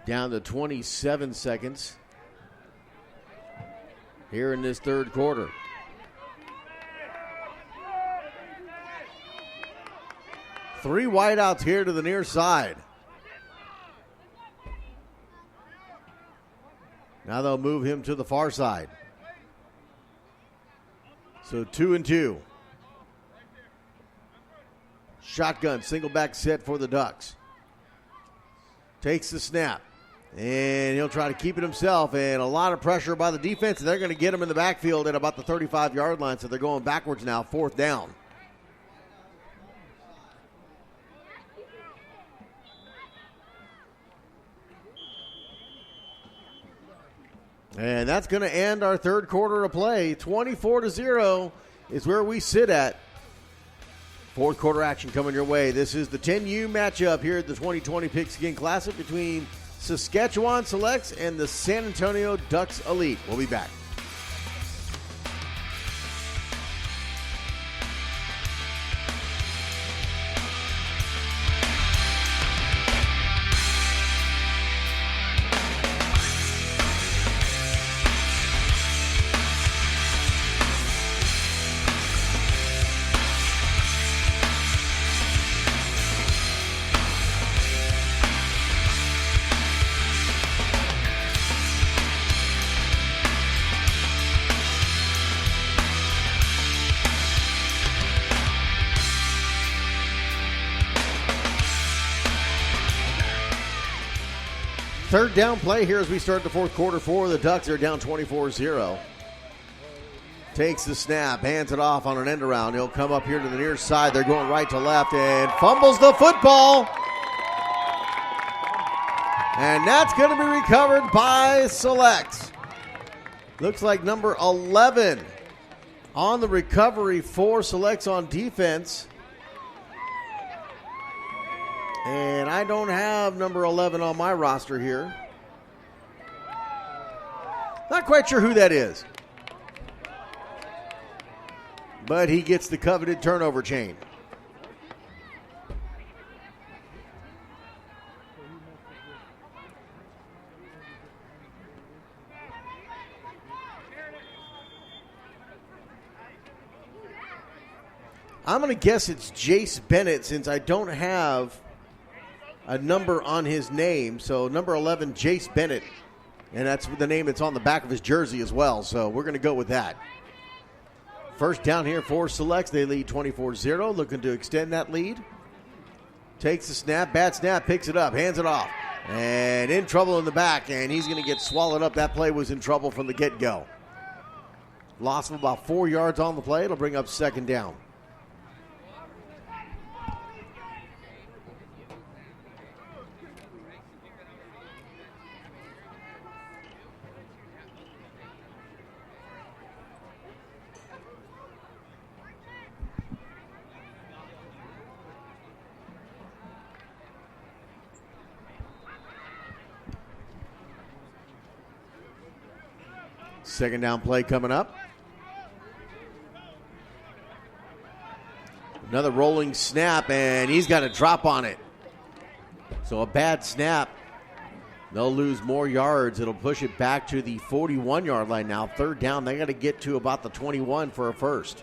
Down to 27 seconds here in this third quarter. Three wideouts here to the near side. Now they'll move him to the far side. So 2-2. Shotgun, single back set for the Ducks. Takes the snap. And he'll try to keep it himself. And a lot of pressure by the defense. And they're going to get him in the backfield at about the 35-yard line. So they're going backwards now, fourth down. And that's going to end our third quarter of play. 24-0 is where we sit at. Fourth quarter action coming your way. This is the 10U matchup here at the 2020 Pigskin Classic between Saskatchewan Selects and the San Antonio Ducks Elite. We'll be back. Third down play here as we start the fourth quarter for the Ducks. They're down 24-0. Takes the snap, hands it off on an end around. He'll come up here to the near side. They're going right to left and fumbles the football. And that's going to be recovered by Selects. Looks like number 11 on the recovery for Selects on defense. And I don't have number 11 on my roster here. Not quite sure who that is. But he gets the coveted turnover chain. I'm going to guess it's Jace Bennett since I don't have a number on his name. So number 11, Jace Bennett. And that's the name that's on the back of his jersey as well. So we're going to go with that. First down here for Selects. They lead 24-0. Looking to extend that lead. Takes the snap. Bad snap. Picks it up. Hands it off. And in trouble in the back. And he's going to get swallowed up. That play was in trouble from the get-go. Loss of about 4 yards on the play. It'll bring up second down. Second down play coming up. Another rolling snap, and he's got a drop on it. So a bad snap. They'll lose more yards. It'll push it back to the 41-yard line now. Third down, they got to get to about the 21 for a first.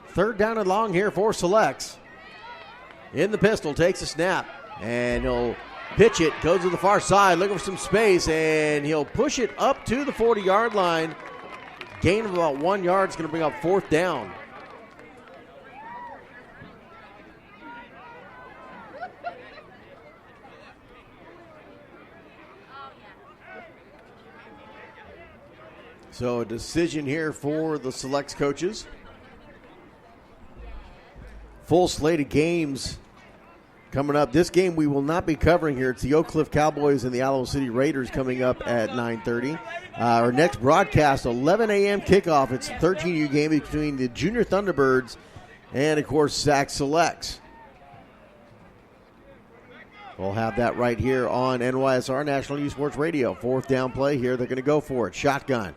Third down and long here for Selects. In the pistol, takes a snap, and he'll pitch it, goes to the far side, looking for some space, and he'll push it up to the 40-yard line. Gain of about 1 yard is going to bring up fourth down. So a decision here for the Selects coaches. Full slate of games Coming up, this game we will not be covering here. It's the Oak Cliff Cowboys and the Alamo City Raiders coming up at 9:30. Our next broadcast, 11 a.m. kickoff. It's a 13U game between the Junior Thunderbirds and, of course, Sask Selects. We'll have that right here on NYSR National Youth Sports Radio. Fourth down play here. They're going to go for it. Shotgun.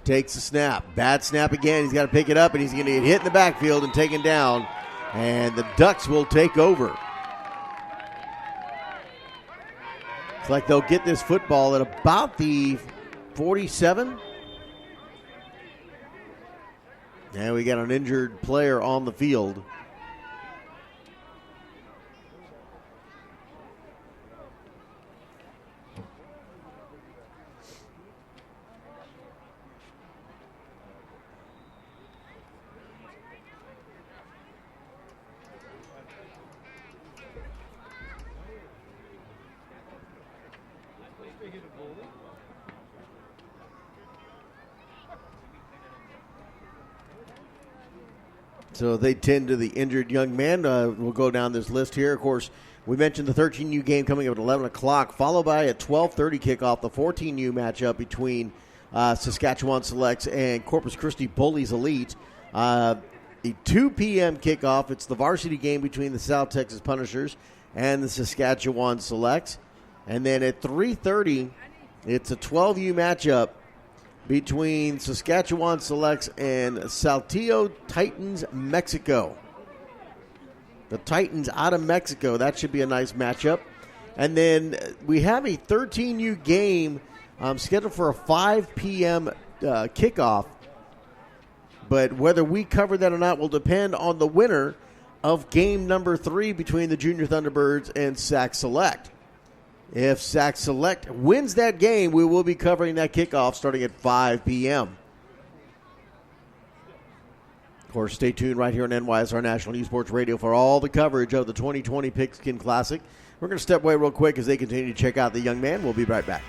Takes the snap. Bad snap again. He's got to pick it up, and he's going to get hit in the backfield and taken down. And the Ducks will take over. It's like they'll get this football at about the 47. And we got an injured player on the field. So they tend to the injured young man. We'll go down this list here. Of course, we mentioned the 13U game coming up at 11 o'clock, followed by a 12:30 kickoff, the 14U matchup between Saskatchewan Selects and Corpus Christi Bullies Elite. A 2 p.m. kickoff. It's the varsity game between the South Texas Punishers and the Saskatchewan Selects. And then at 3:30, it's a 12U matchup between Saskatchewan Selects and Saltillo Titans, Mexico. The Titans out of Mexico. That should be a nice matchup. And then we have a 13U game scheduled for a 5 p.m. Kickoff. But whether we cover that or not will depend on the winner of game number 3 between the Junior Thunderbirds and Sask Select. If Sask Select wins that game, we will be covering that kickoff starting at 5 p.m. Of course, stay tuned right here on NYSR National Youth Sports Radio for all the coverage of the 2020 Pigskin Classic. We're going to step away real quick as they continue to check out the young man. We'll be right back.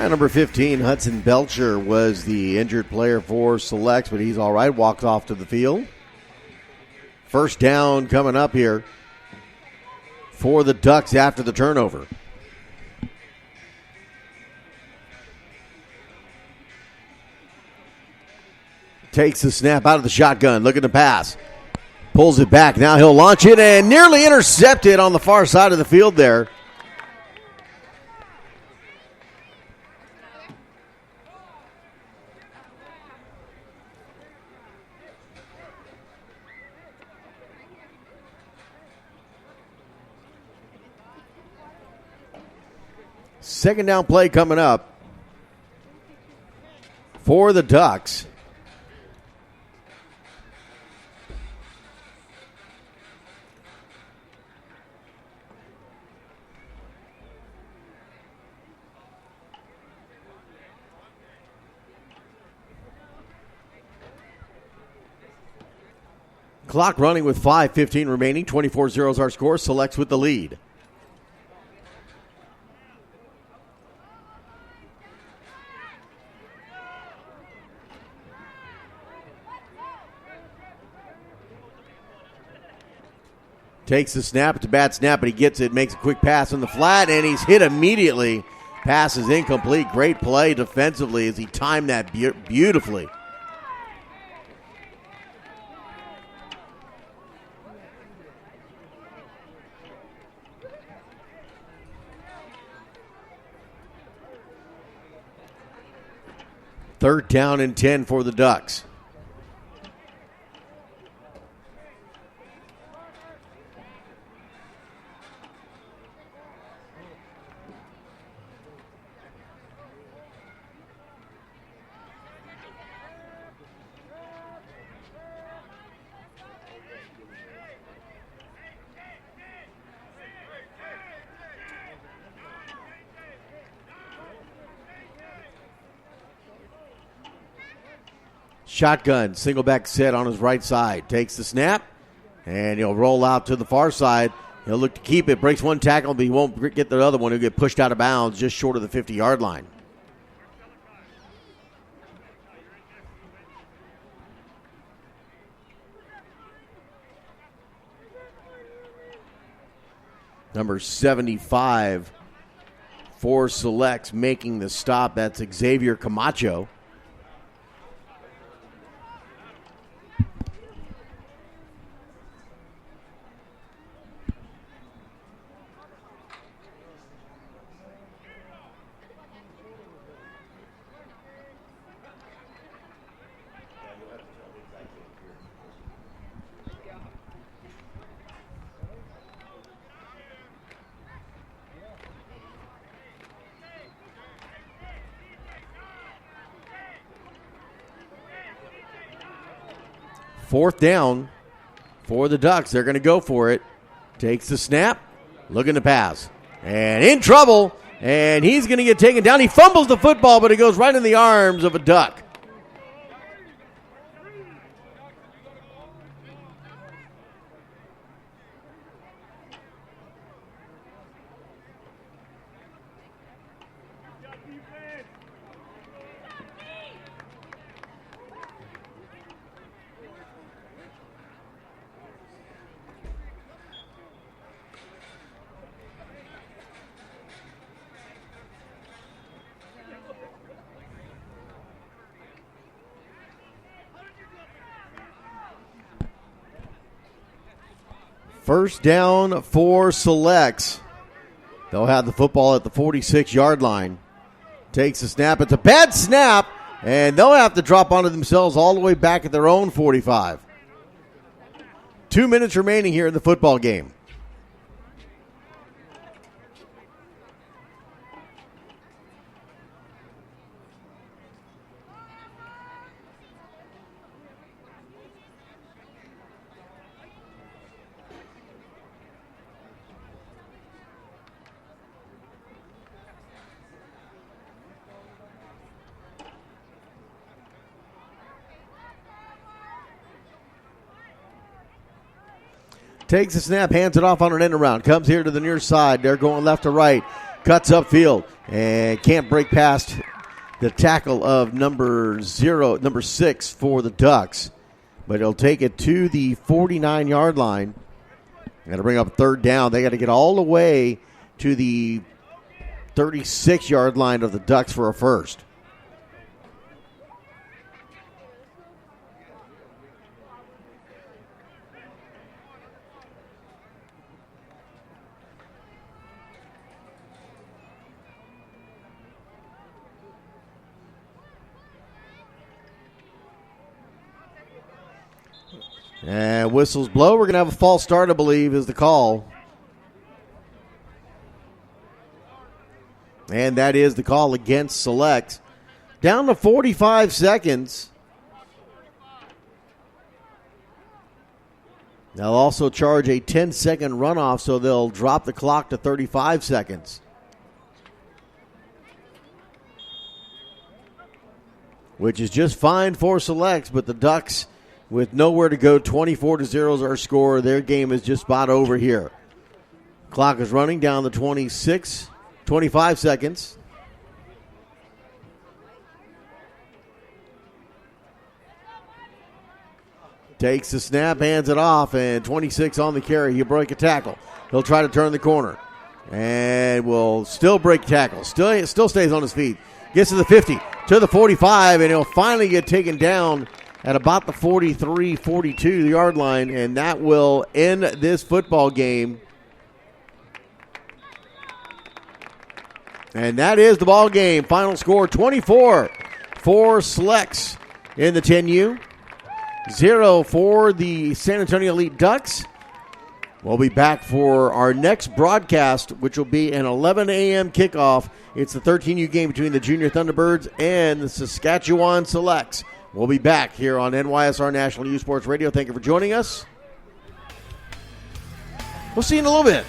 Number 15, Hudson Belcher, was the injured player for Selects, but he's all right. Walks off to the field. First down coming up here for the Ducks after the turnover. Takes the snap out of the shotgun, looking to pass. Pulls it back. Now he'll launch it and nearly intercepted on the far side of the field there. Second down play coming up for the Ducks. Clock running with 5:15 remaining. 24-0 is our score. Selects with the lead. Takes the snap. It's a bad snap, but he gets it. Makes a quick pass on the flat, and he's hit immediately. Pass is incomplete. Great play defensively as he timed that beautifully. Third down and 10 for the Ducks. Shotgun, single back set on his right side. Takes the snap, and he'll roll out to the far side. He'll look to keep it. Breaks one tackle, but he won't get the other one. He'll get pushed out of bounds just short of the 50-yard line. Number 75 for Selects making the stop. That's Xavier Camacho. Fourth down for the Ducks. They're going to go for it. Takes the snap. Looking to pass. And in trouble. And he's going to get taken down. He fumbles the football, but it goes right in the arms of a Duck. First down for Selects. They'll have the football at the 46-yard line. Takes the snap. It's a bad snap, and they'll have to drop onto themselves all the way back at their own 45. 2 minutes remaining here in the football game. Takes the snap, hands it off on an end around. Comes here to the near side. They're going left to right. Cuts upfield and can't break past the tackle of number 6 for the Ducks. But he'll take it to the 49-yard line. Got to bring up third down. They got to get all the way to the 36-yard line of the Ducks for a first. And whistles blow. We're going to have a false start, I believe, is the call. And that is the call against Select. Down to 45 seconds. They'll also charge a 10-second runoff, so they'll drop the clock to 35 seconds. Which is just fine for Selects, but the Ducks with nowhere to go. 24-0 is our score. Their game is just about over here. Clock is running down to 25 seconds. Takes the snap, hands it off, and 26 on the carry. He'll break a tackle. He'll try to turn the corner. And will still break tackle. Still stays on his feet. Gets to the 50, to the 45, and he'll finally get taken down at about the 43-42 yard line, and that will end this football game. And that is the ball game. Final score 24 for Slex in the 10U. 0 for the San Antonio Elite Ducks. We'll be back for our next broadcast, which will be an 11 a.m. kickoff. It's the 13U game between the Junior Thunderbirds and the Saskatchewan Selects. We'll be back here on NYSR National U Sports Radio. Thank you for joining us. We'll see you in a little bit.